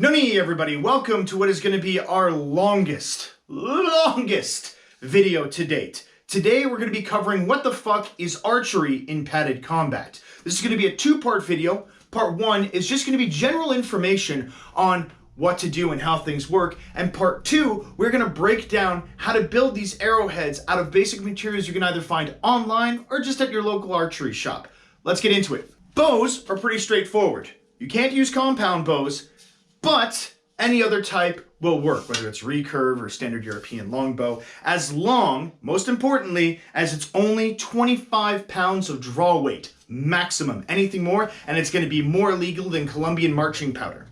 Noni everybody, welcome to what is going to be our longest video to date. Today we're going to be covering what the fuck is archery in padded combat. This is going to be a two-part video. Part one is just going to be general information on what to do and how things work. And part two, we're going to break down how to build these arrowheads out of basic materials you can either find online or just at your local archery shop. Let's get into it. Bows are pretty straightforward. You can't use compound bows, but any other type will work, whether it's recurve or standard European longbow, as long, most importantly, as it's only 25 pounds of draw weight, maximum. Anything more, and it's going to be more legal than Colombian marching powder.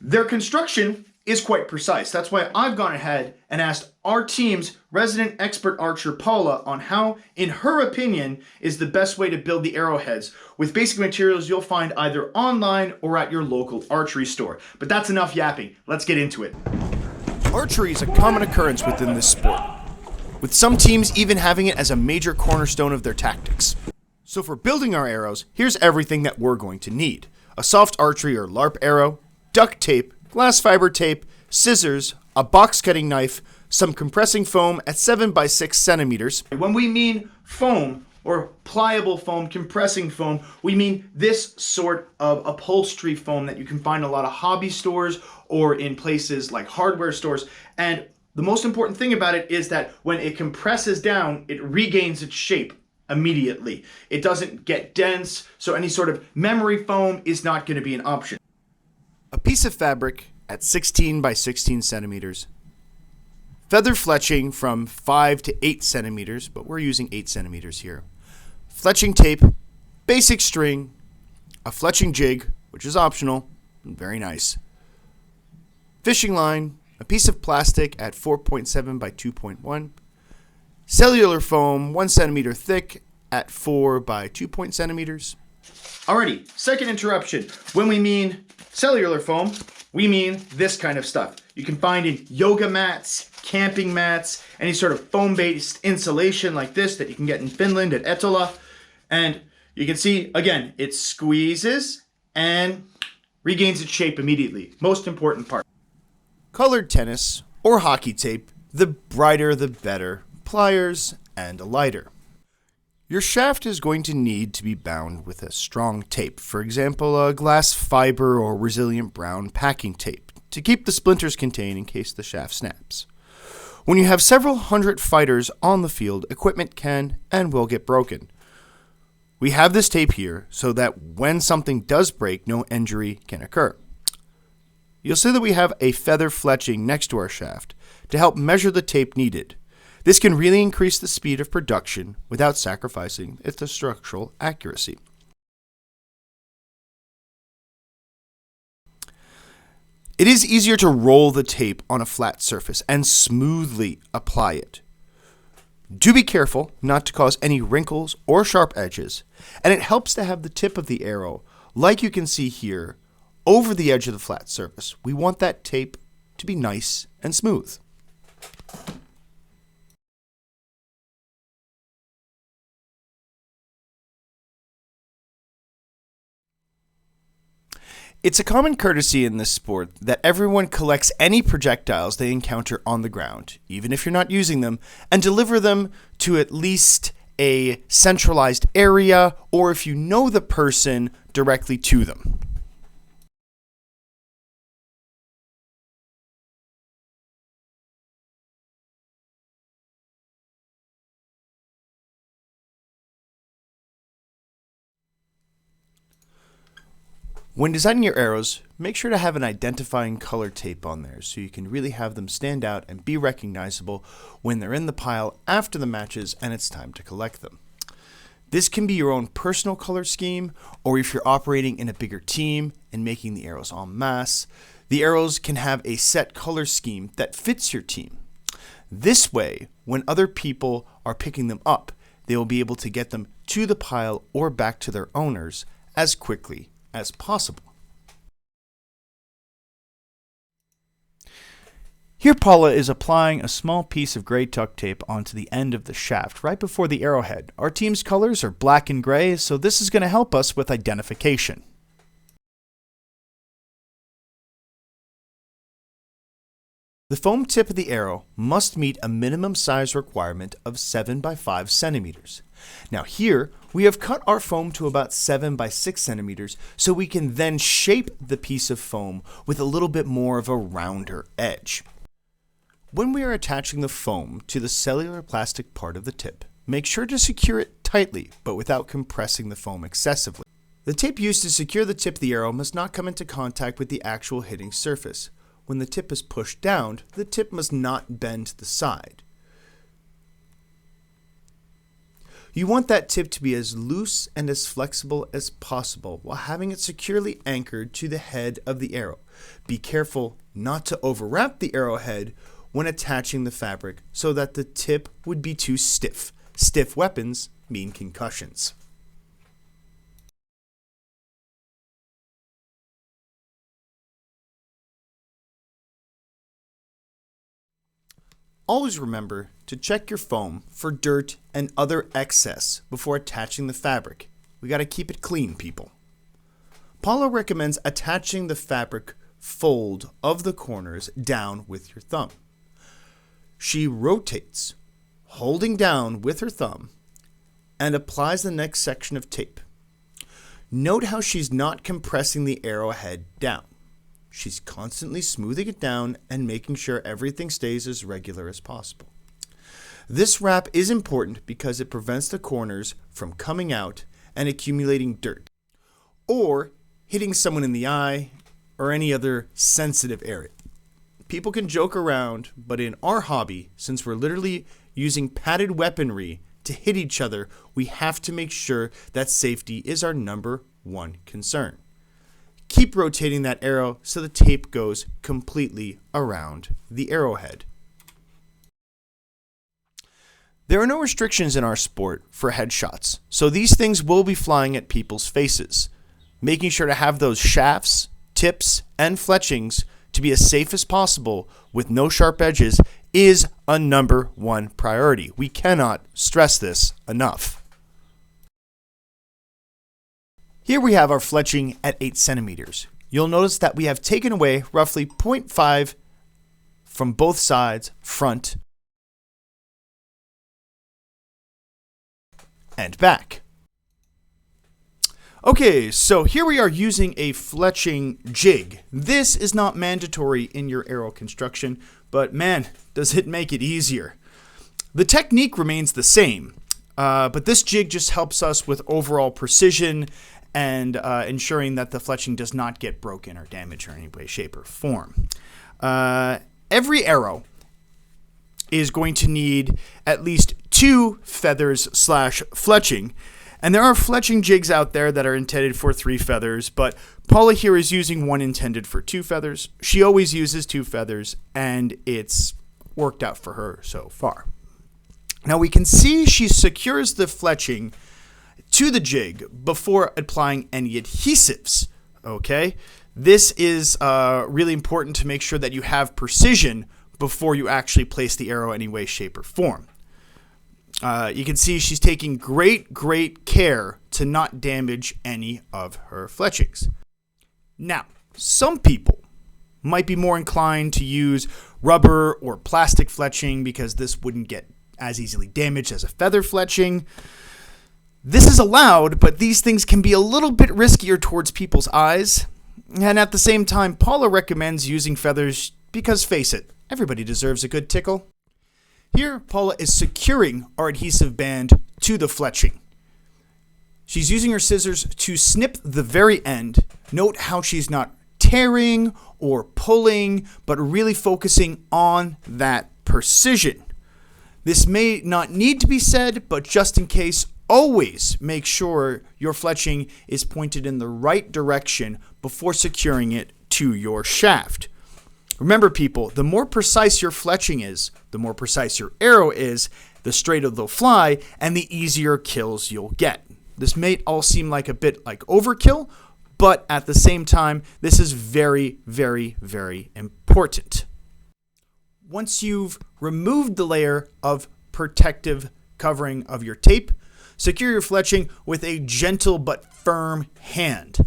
Their construction is quite precise. That's why I've gone ahead and asked our team's resident expert archer, Paula, on how, in her opinion, is the best way to build the arrowheads with basic materials you'll find either online or at your local archery store. But that's enough yapping. Let's get into it. Archery is a common occurrence within this sport, with some teams even having it as a major cornerstone of their tactics. So for building our arrows, here's everything that we're going to need. A soft archery or LARP arrow, duct tape, glass fiber tape, scissors, a box cutting knife, some compressing foam at 7 by 6 centimeters. When we mean foam or pliable foam, compressing foam, we mean this sort of upholstery foam that you can find in a lot of hobby stores or in places like hardware stores. And the most important thing about it is that when it compresses down, it regains its shape immediately. It doesn't get dense, so any sort of memory foam is not going to be an option. A piece of fabric at 16 by 16 centimeters. Feather fletching from 5 to 8 centimeters, but we're using 8 centimeters here. Fletching tape, basic string, a fletching jig, which is optional, and very nice. Fishing line, a piece of plastic at 4.7 by 2.1. Cellular foam, 1 centimeter thick at 4 by 2 centimeters. Alrighty, second interruption. When we mean cellular foam, we mean this kind of stuff. You can find in yoga mats, camping mats, any sort of foam-based insulation like this that you can get in Finland at Etola. And you can see, again, it squeezes and regains its shape immediately. Most important part. Colored tennis or hockey tape, the brighter the better. Pliers and a lighter. Your shaft is going to need to be bound with a strong tape, for example, a glass fiber or resilient brown packing tape, to keep the splinters contained in case the shaft snaps. When you have several hundred fighters on the field, equipment can and will get broken. We have this tape here so that when something does break, no injury can occur. You'll see that we have a feather fletching next to our shaft to help measure the tape needed. This can really increase the speed of production without sacrificing its structural accuracy. It is easier to roll the tape on a flat surface and smoothly apply it. Do be careful not to cause any wrinkles or sharp edges, and it helps to have the tip of the arrow, like you can see here, over the edge of the flat surface. We want that tape to be nice and smooth. It's a common courtesy in this sport that everyone collects any projectiles they encounter on the ground, even if you're not using them, and deliver them to at least a centralized area, or if you know the person, directly to them. When designing your arrows, make sure to have an identifying color tape on there so you can really have them stand out and be recognizable when they're in the pile after the matches and it's time to collect them. This can be your own personal color scheme, or if you're operating in a bigger team and making the arrows en masse, the arrows can have a set color scheme that fits your team. This way, when other people are picking them up, they will be able to get them to the pile or back to their owners as quickly as possible. Here Paula is applying a small piece of gray duct tape onto the end of the shaft right before the arrowhead. Our team's colors are black and gray, so this is going to help us with identification. The foam tip of the arrow must meet a minimum size requirement of 7 by 5 centimeters. Now here, we have cut our foam to about 7 by 6 centimeters so we can then shape the piece of foam with a little bit more of a rounder edge. When we are attaching the foam to the cellular plastic part of the tip, make sure to secure it tightly but without compressing the foam excessively. The tape used to secure the tip of the arrow must not come into contact with the actual hitting surface. When the tip is pushed down, the tip must not bend to the side. You want that tip to be as loose and as flexible as possible while having it securely anchored to the head of the arrow. Be careful not to overwrap the arrowhead when attaching the fabric so that the tip would be too stiff. Stiff weapons mean concussions. Always remember to check your foam for dirt and other excess before attaching the fabric. We gotta keep it clean, people. Paula recommends attaching the fabric fold of the corners down with your thumb. She rotates, holding down with her thumb, and applies the next section of tape. Note how she's not compressing the arrowhead down. She's constantly smoothing it down and making sure everything stays as regular as possible. This wrap is important because it prevents the corners from coming out and accumulating dirt, or hitting someone in the eye or any other sensitive area. People can joke around, but in our hobby, since we're literally using padded weaponry to hit each other, we have to make sure that safety is our number one concern. Keep rotating that arrow so the tape goes completely around the arrowhead. There are no restrictions in our sport for headshots, so these things will be flying at people's faces. Making sure to have those shafts, tips, and fletchings to be as safe as possible with no sharp edges is a number one priority. We cannot stress this enough. Here we have our fletching at 8 centimeters. You'll notice that we have taken away roughly 0.5 from both sides, front and back. Okay, so here we are using a fletching jig. This is not mandatory in your arrow construction, but man, does it make it easier. The technique remains the same, but this jig just helps us with overall precision and ensuring that the fletching does not get broken or damaged in any way, shape, or form. Every arrow is going to need at least 2 feathers / fletching, and there are fletching jigs out there that are intended for 3 feathers, but Paula here is using one intended for 2 feathers. She always uses 2 feathers, and it's worked out for her so far. Now we can see she secures the fletching to the jig before applying any adhesives, okay? This is really important to make sure that you have precision before you actually place the arrow any way, shape, or form. You can see she's taking great care to not damage any of her fletchings. Now, some people might be more inclined to use rubber or plastic fletching because this wouldn't get as easily damaged as a feather fletching. This is allowed, but these things can be a little bit riskier towards people's eyes. And at the same time, Paula recommends using feathers because, face it, everybody deserves a good tickle. Here, Paula is securing our adhesive band to the fletching. She's using her scissors to snip the very end. Note how she's not tearing or pulling, but really focusing on that precision. This may not need to be said, but just in case, always make sure your fletching is pointed in the right direction before securing it to your shaft. Remember, people, the more precise your fletching is, the more precise your arrow is, the straighter they'll fly, and the easier kills you'll get. This may all seem like a bit like overkill, but at the same time, this is very important. Once you've removed the layer of protective covering of your tape, secure your fletching with a gentle but firm hand.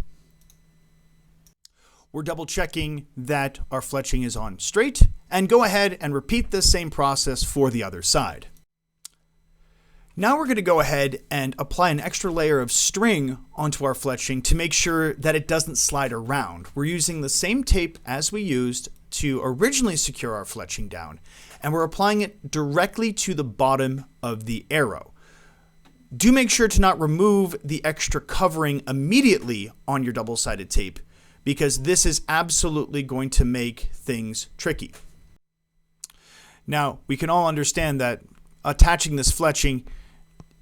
We're double checking that our fletching is on straight And go ahead and repeat this same process for the other side. Now we're going to go ahead and apply an extra layer of string onto our fletching to make sure that it doesn't slide around. We're using the same tape as we used to originally secure our fletching down, and we're applying it directly to the bottom of the arrow. Do make sure to not remove the extra covering immediately on your double-sided tape, because this is absolutely going to make things tricky. Now, we can all understand that attaching this fletching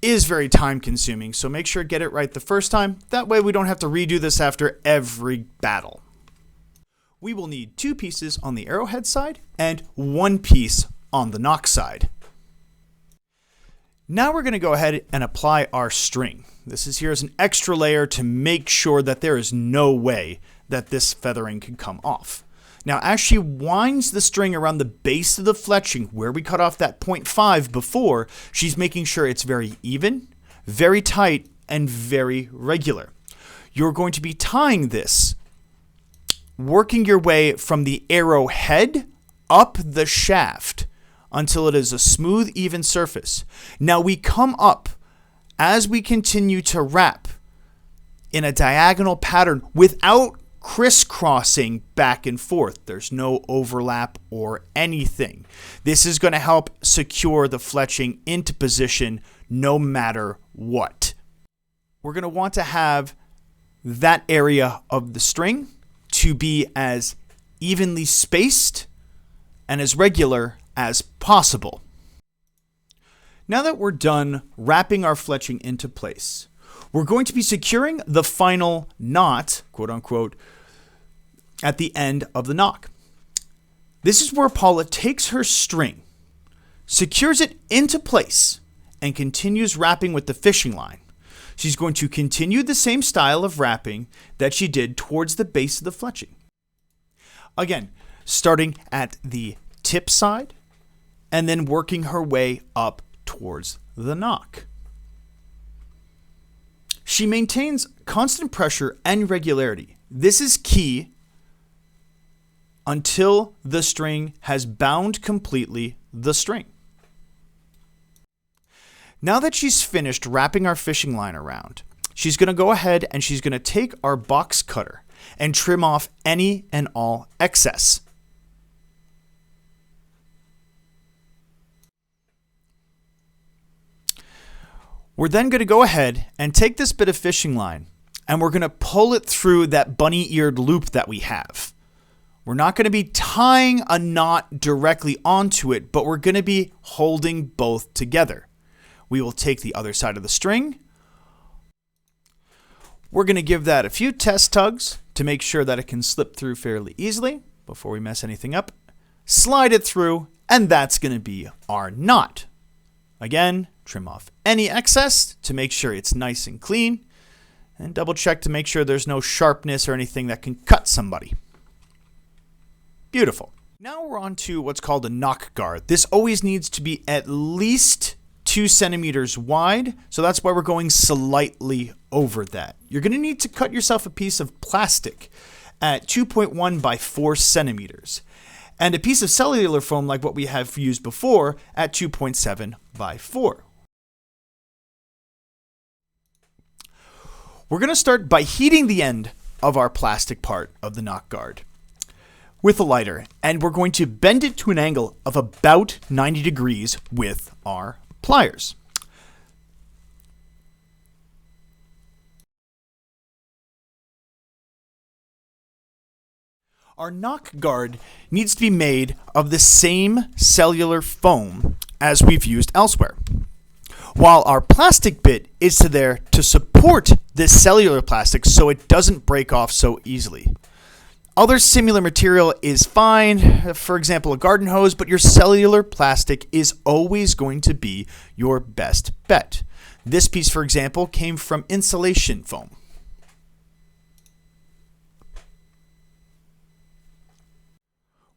is very time consuming, so make sure to get it right the first time. That way we don't have to redo this after every battle. We will need 2 pieces on the arrowhead side and 1 piece on the nock side. Now we're going to go ahead and apply our string. This is here as an extra layer to make sure that there is no way that this feathering can come off. Now, as she winds the string around the base of the fletching where we cut off that 0.5 before, she's making sure it's very even, very tight, and very regular. You're going to be tying this, working your way from the arrowhead up the shaft until it is a smooth, even surface. Now we come up as we continue to wrap in a diagonal pattern without crisscrossing back and forth. There's no overlap or anything. This is going to help secure the fletching into position no matter what. We're going to want to have that area of the string to be as evenly spaced and as regular as possible. Now that we're done wrapping our fletching into place, we're going to be securing the final knot, quote unquote, at the end of the nock. This is where Paula takes her string, secures it into place, and continues wrapping with the fishing line. She's going to continue the same style of wrapping that she did towards the base of the fletching. Again, starting at the tip side and then working her way up towards the nock. She maintains constant pressure and regularity. This is key until the string has bound completely the string. Now that she's finished wrapping our fishing line around, she's going to go ahead and she's going to take our box cutter and trim off any and all excess. We're then going to go ahead and take this bit of fishing line and we're going to pull it through that bunny-eared loop that we have. We're not going to be tying a knot directly onto it, but we're going to be holding both together. We will take the other side of the string. We're going to give that a few test tugs to make sure that it can slip through fairly easily before we mess anything up. Slide it through, and that's going to be our knot. Again, trim off any excess to make sure it's nice and clean, and double check to make sure there's no sharpness or anything that can cut somebody. Beautiful. Now we're on to what's called a nock guard. This always needs to be at least 2 centimeters wide, so that's why we're going slightly over that. You're going to need to cut yourself a piece of plastic at 2.1 by 4 centimeters, and a piece of cellular foam like what we have used before at 2.7 by 4. We're going to start by heating the end of our plastic part of the nock guard with a lighter, and we're going to bend it to an angle of about 90 degrees with our pliers. Our nock guard needs to be made of the same cellular foam as we've used elsewhere, while our plastic bit is there to support this cellular plastic so it doesn't break off so easily. Other similar material is fine, for example, a garden hose, but your cellular plastic is always going to be your best bet. This piece, for example, came from insulation foam.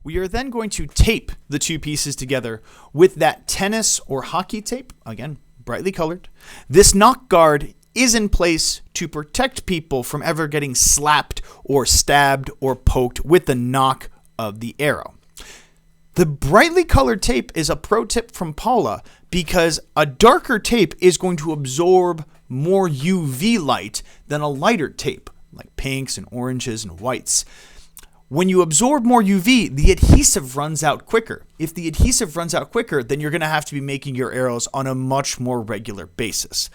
We are then going to tape the 2 pieces together with that tennis or hockey tape, again, brightly colored. This nock guard is in place to protect people from ever getting slapped or stabbed or poked with the nock of the arrow. The brightly colored tape is a pro tip from Paula because a darker tape is going to absorb more UV light than a lighter tape, like pinks and oranges and whites. When you absorb more UV, the adhesive runs out quicker. If the adhesive runs out quicker, then you're going to have to be making your arrows on a much more regular basis.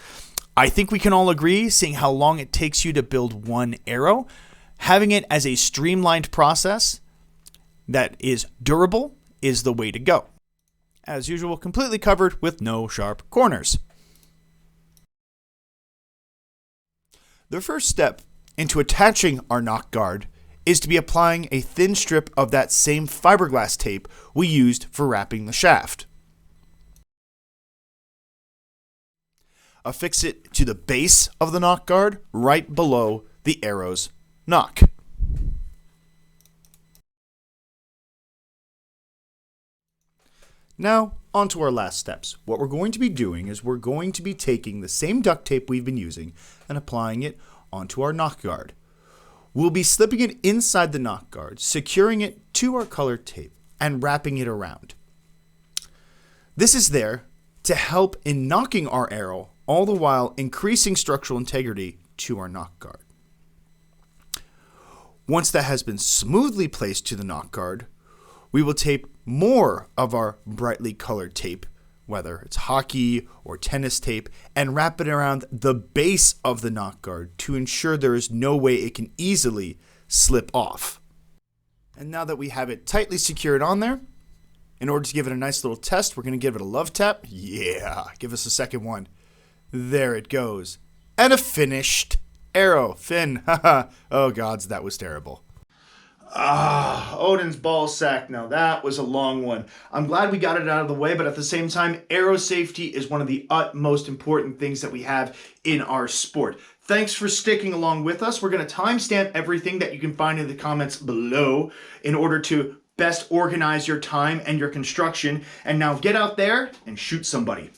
I think we can all agree, seeing how long it takes you to build one arrow, having it as a streamlined process that is durable is the way to go. As usual, completely covered with no sharp corners. The first step into attaching our nock guard is to be applying a thin strip of that same fiberglass tape we used for wrapping the shaft. Affix it to the base of the nock guard right below the arrow's nock. Now, on to our last steps. What we're going to be doing is we're going to be taking the same duct tape we've been using and applying it onto our nock guard. We'll be slipping it inside the nock guard, securing it to our colored tape, and wrapping it around. This is there to help in nocking our arrow, all the while increasing structural integrity to our nock guard. Once that has been smoothly placed to the nock guard, we will tape more of our brightly colored tape, whether it's hockey or tennis tape, and wrap it around the base of the nock guard to ensure there is no way it can easily slip off. And now that we have it tightly secured on there, in order to give it a nice little test, we're going to give it a love tap. Yeah, give us a second one. There it goes. And a finished arrow. Finn, haha. Oh gods, that was terrible. Odin's ball sack. Now that was a long one. I'm glad we got it out of the way, but at the same time, arrow safety is one of the utmost important things that we have in our sport. Thanks for sticking along with us. We're going to timestamp everything that you can find in the comments below in order to best organize your time and your construction. And now get out there and shoot somebody.